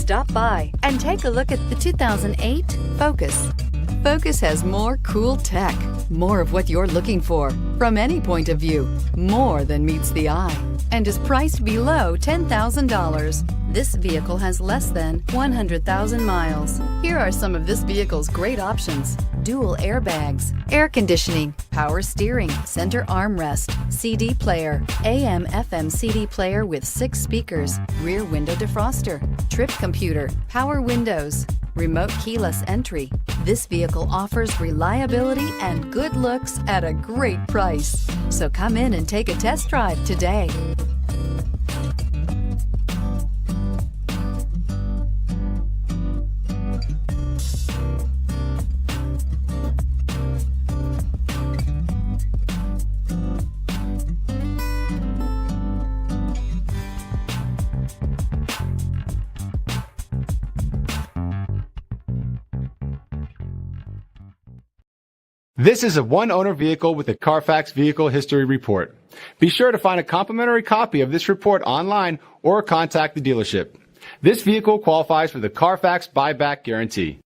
Stop by and take a look at the 2008 Focus. Focus has more cool tech, more of what you're looking for from any point of view, more than meets the eye, and is priced below $10,000. This vehicle has less than 100,000 miles. Here are some of this vehicle's great options: dual airbags, air conditioning, power steering, center armrest, CD player, AM/FM CD player with 6 speakers, rear window defroster, trip computer, power windows, remote keyless entry. This vehicle offers reliability and good looks at a great price. So come in and take a test drive today. This is a one-owner vehicle with a CARFAX Vehicle History Report. Be sure to find a complimentary copy of this report online or contact the dealership. This vehicle qualifies for the CARFAX Buyback Guarantee.